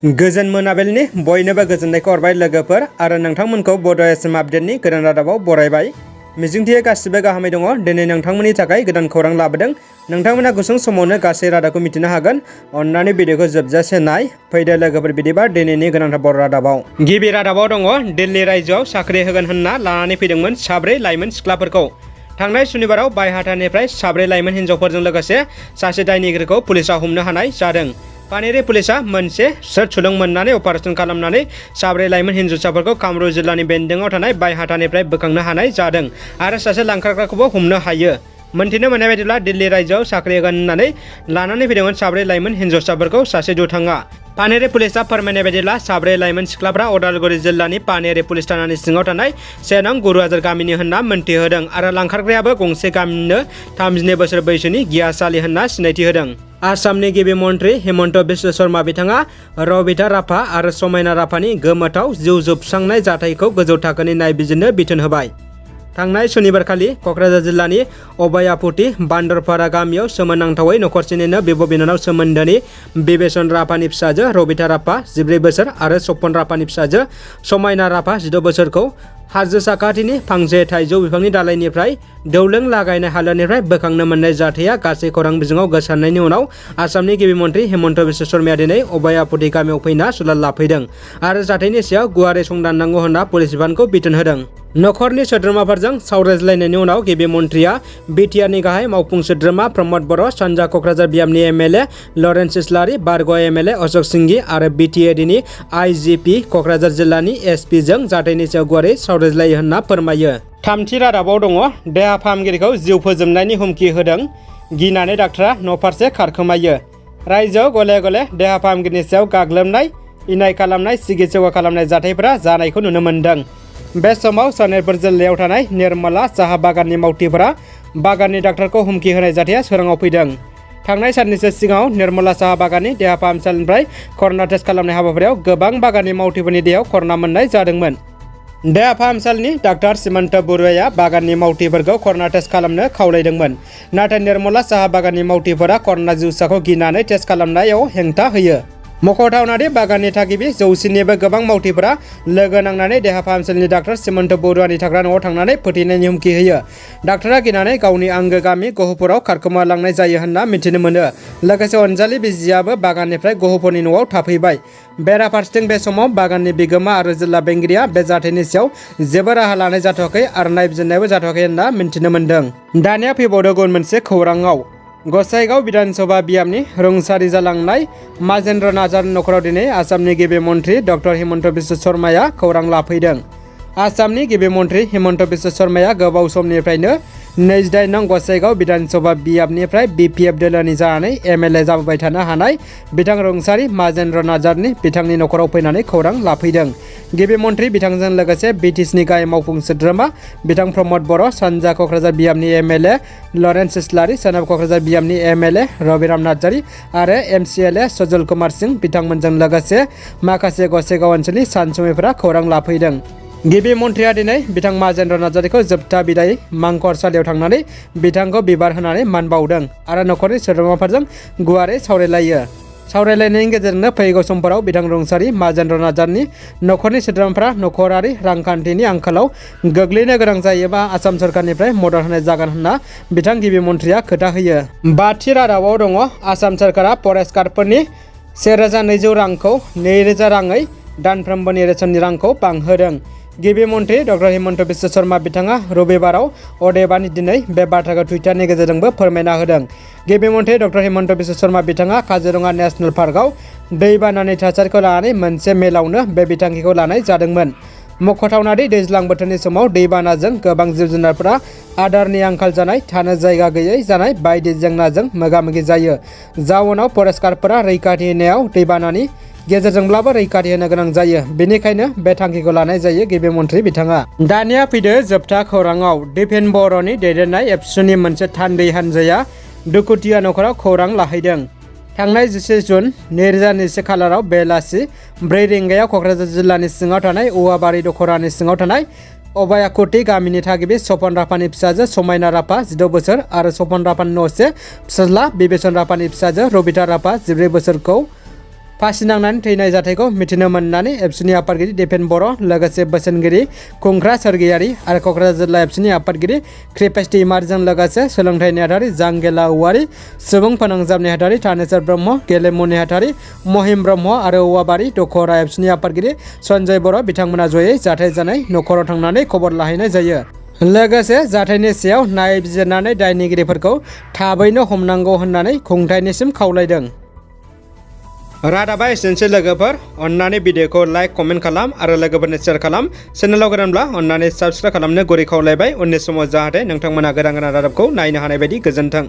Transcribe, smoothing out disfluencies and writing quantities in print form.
गोजोन मोनाबिलिनि बयनोबो गोजोननायखौ हरबाय लोगोफोर आरो नोंथांमोनखौ बड' एसएम आपडेटनि गोदान रादाबाव बरायबाय। मिजिंथियो गासिबो गाहामै दङ। दिनै नोंथांमोननि थाखाय गोदान खौरां लाबोदों। नोंथांमोना गुसुं समावनो गासै रादाबखौ मिथिनो हागोन। अन्नानै भिडिअखौ जोबजासे नाय। फैदो लोगोफोर बिदिबा दिनैनि गोनांथार बर' रादाबाव। गिबि रादाबाव दङ दिल्ली रायजोआव साख्रि होगोन होनना लानानै फैदोंमोन 4 लाइमोन सिख्लाफोरखौ। थांनाय सुनिबाराव बायहाथानिफ्राय 4 लाइमोन हिन्जावफोरजों लोगोसे सासे दायनिगिरिखौ पुलिसा हमनो हानाय जादों। पानेरि पुलिसा मोनसे सोर सुलुं मोननानै अपारेशन खालामनानै 4 लाइमोन हिन्जावसाफोरखौ कामरुप जिल्लानि बेन्दोंआव थानाय बायहाथानिफ्राय बोखांनो हानाय जादों आरो सासे लांखारग्राखौबो हमनो हायो। मोनथिनो मोननाय बायदिब्ला दिल्ली रायजोआव साख्रि होगोन होननानै लानानै फैदोंमोन 4 लाइमोन हिन्जावसाफोरखौ सासे दुथाङा। पानेरि पुलिसा फोरमायनाय बायदिब्ला 4 लाइमोन सिख्लाफ्रा उदालगुरि जिल्लानि पानेरि पुलिस थानानि सिङाव थानाय 1 नं गुरुहाजार गामिनि होनना मोनथिहोदों आरो लांखारग्रायाबो गंसे गामिनो 32 बोसोर बैसोनि गियासालि होनना सिनायथि होदों। आसामनि गिबि मन्त्रि हिमन्त बिश्व शर्मा बिथाङा रबिता राभा आरो समायना राभानि गोमोथाव जिउ जोबस्रांनाय जाथायखौ गोजौ थाखोनि नायबिजिरनो बिथोन होबाय। थांनाय सुनिबारखालि क'क्राझार जिल्लानि अभयापुति बान्दरपारा गामियाव सोमोनांथावै नखरसेनिनो बिब' बिनानाव सोमोन्दोनि बिबेसन राभानि फिसाजो रबिता राभा 14 बोसोर आरो सपन राभानि फिसाजो समायना राभा 16 बोसोरखौ हाजो साखाथिनि फांसे थाइजौ बिफांनि दालाइनिफ्राय दौलें लागायनाय हालोदनिफ्राय बोखांनो मोननाय जाथाया गासै खौरां बिजोङाव गोसारनायनि उनाव आसामनि गिबि मन्त्रि हिमन्त बिश्व शर्माया दिनै अभयापुति गामियाव फैना सुलाद लाफैदों आरो जाथायनि सायाव गुवारै संदाननांगौ होनना पुलिस बिफानखौ बिथोन होदों। नखरनि सोद्रोमाफोरजों सावरायज्लायनायनि उनाव गिबि मन्थ्रिया बिटिआरनि गाहाय मावफुं सोद्रोमा प्रमद बर', सानजा क'क्राझार बियाबनि एमएलए लरेन्स इस्लारि, बारग' एमएलए अशोक सिंघि आरो बिटिएडिनि आइजिपि क'क्राझार जिल्लानि एसपिजों जाथायनि सायाव गुवारै सावरायज्लायो होनना फोरमायो। थामथि रादाबाव दङ देहा फाहामगिरिखौ जिउ फोजोबनायनि हुमखि होदों, गिनानै डाक्टरा न'फारसे खारखोमायो। रायजोआव गले गले देहा फाहामगिरिनि सायाव गाग्लोबनाय, इनाय खालामनाय, सिगित्सा खालामनाय जाथायफोरा जानायखौ नुनो मोन्दों। बे समाव सनितपुर जिल्लायाव थानाय निर्मला साहा बागाननि मावथिफोरा बागाननि डाक्टारखौ हुमखि होनाय जाथाया सोराङाव फैदों। थांनाय साननैसो सिगाङाव निर्मला साहा बागाननि देहा फाहामसालिनिफ्राय कर'ना टेस्ट खालामनाय हाबाफारियाव गोबां बागाननि मावथिफोरनि देहायाव कर'ना मोननाय जादोंमोन। देहा फाहामसालिनि डाक्टार सिमन्त बरुवाया बागाननि मावथिफोरखौ कर'ना टेस्ट खालामनो खावलायदोंमोन, नाथाय निर्मला साहा बागाननि मावथिफोरा कर'ना जिउसाखौ गिनानै टेस्ट खालामनायाव हेंथा होयो। मख'थावनादि बागाननि थागिबि 100निबो गोबां मावथिफोरा लोगो नांनानै देहा फाहामसालिनि डाक्टार सिमन्त बरुवानि थाग्रा न'आव थांनानै फोथैनायनि हुमखि होयो। डाक्टारा गिनानै गावनि आंगो गामि गहपुराव खारखोमालांनाय जायो होनना मिथिनो मोनो। लोगोसे अनजालि बिजियाबो बागाननिफ्राय गहपुरनि न'आव थाफैबाय। बेराफारसेथिं बे समाव बागाननि बिगोमा आरो जिल्ला बेंगिरिया बे जाथायनि सायाव जेबो राहा लानाय जाथ'वाखै आरो नायबिजिरनायबो जाथ'वाखै होनना मिथिनो मोन्दों। दानिया फैबावदों गुबुन मोनसे खौराङाव। गसाइगाव विधानसभा बियाबनि रुंसारि जालांनाय माजेन्द्र नार्जारिनि नखराव दिनै आसामनि गिबि मन्त्रि डक्टर हिमन्त बिश्व शर्माया खौरां लाफैदों। आसामनि गिबि मन्त्रि हिमन्त बिश्व शर्माया गोबाव समनिफ्रायनो 28 नं गसाइगाव विधानसभा बियाबनिफ्राय बिपिएफ दोलोनि जानानै एमएलए जाबोबाय थानो हानाय बिथां रुंसारि माजेन्द्र नार्जारिनि बिथांनि नखराव फैनानै खौरां लाफैदों। गिबि मन्त्रि बिथांजों लोगोसे बिटिसिनि गाहाय मावफुं सोद्रोमा बिथां प्रमद बर', सानजा क'क्राझार बियाबनि एमएलए लरेन्स इस्लारि, सोनाब क'क्राझार बियाबनि एमएलए रबिराम नार्जारि आरो एमसिएलए सजल कुमार सिंह बिथांमोनजों लोगोसे माखासे गसाइगाव ओनसोलनि सानसुमैफोरा खौरां लाफैदों। गिबि मन्थ्रिया दिनै बिथां माजेन्द्र नार्जारिखौ जोबथा बिदाय मांखरसालियाव थांनानै बिथांखौ बिबार होनानै मान बावदों आरो नखरनि सोद्रोमाफोरजों गुवारै सावरायलायो। सावरायलायनायनि गेजेरजोंनो फैगौ समफोराव बिथां रुंसारि माजेन्द्र नार्जारिनि नखरनि सोद्रोमाफोरा नखरारि रांखान्थिनि आंखालाव गोग्लैनो गोनां जायोबा आसाम सरकारनिफ्राय मदद होनाय जागोन होनना बिथां गिबि मन्थ्रिया खोथा होयो। बाथि रादाबाव दङ आसाम सरकारा फरेस्ट गार्डफोरनि 1200 रांखौ 2000 राङै दानफ्रोमबोनि रेशननि रांखौ बांहोदों। गिबि मन्त्रि डक्टर हिमन्त बिश्व शर्मा बिथाङा रबिबाराव अदेबानि दिनै बे बाथ्राखौ टुइटारनि गेजेरजोंबो फोरमायना होदों। गिबि मन्त्रि डक्टर हिमन्त बिश्व शर्मा बिथाङा काजिरङा नेशनेल पार्कआव दैबानानि थासारिखौ लानानै मोनसे मेलावनो बे बिथांखिखौ लानाय जादोंमोन। मख'थावनादि दैज्लां बोथोरनि समाव दैबानाजों गोबां जिब जुनारफोरा आदारनि आंखाल जानाय, थानो जायगा गैयै जानाय बायदि जेंनाजों मोगा मोगि जायो। जाउनाव फरेस्ट गार्डफोरा रैखाथि होनायाव दैबानानि गेजेरजोंब्लाबो रैखाथि होनो गोनां जायो। बेनिखायनो बे थांखिखौ लानाय जायो गिबि मन्त्रि बिथाङा। दानिया फैदो जोबथा खौराङाव। दिपेन बर'नि दैदेननाय एबसुनि मोनसे थान्दै हान्जाया दुखुथिया नखराव खौरां लाहैदों। थांनाय 11 जुन 2021 खालाराव बेलासि 4 रिंगायाव क'क्राझार जिल्लानि सिङाव थानाय औवाबारि दख'रानि सिङाव थानाय अभयापुति गामिनि थागिबि सपन राभानि फिसाजो समायना राभा 16 बोसोर आरो सपन राभानि न'से फिसाज्ला बिबेसन राभानि फिसाजो रबिता राभा 14 बोसोरखौ फासि नांनानै थैनाय जाथायखौ मिथिनो मोननानै एबसुनि आफादगिरि दिपेन बर' लोगोसे बोसोनगिरि खुंख्रा सोरगियारि आरो क'क्राझार जिल्ला एबसुनि आफादगिरि कृपेश दैमारिजों लोगोसे सोलोंथाइ नेहाथारि जांगेला औवारि, सुबुं फोनांजाब नेहाथारि थानेश्वर ब्रह्म, गेलेमु नेहाथारि महिम ब्रह्म आरो औवाबारि दख'रा एबसुनि आफादगिरि सन्जय बर' बिथांमोना जयै जाथाय जानाय न'खराव थांनानै खबर लाहैनाय जायो। लोगोसे जाथायनि सायाव नायबिजिरनानै दायनिगिरिफोरखौ थाबैनो हमनांगौ होननानै खुंथायनिसिम खावलायदों। रादाबा एसेनोसै लोगोफोर, अन्नानै भिडिअखौ लाइक कमेन्ट खालाम आरो लोगोफोरनो शेयार खालाम। चेनेलाव गोदानब्ला अन्नानै साबस्क्राइब खालामनो गुरै खावलायबाय। उननि समाव जाहाथे नोंथांमोना गोदान रादाबखौ नायनो हानाय बायदि गोजोन्थों।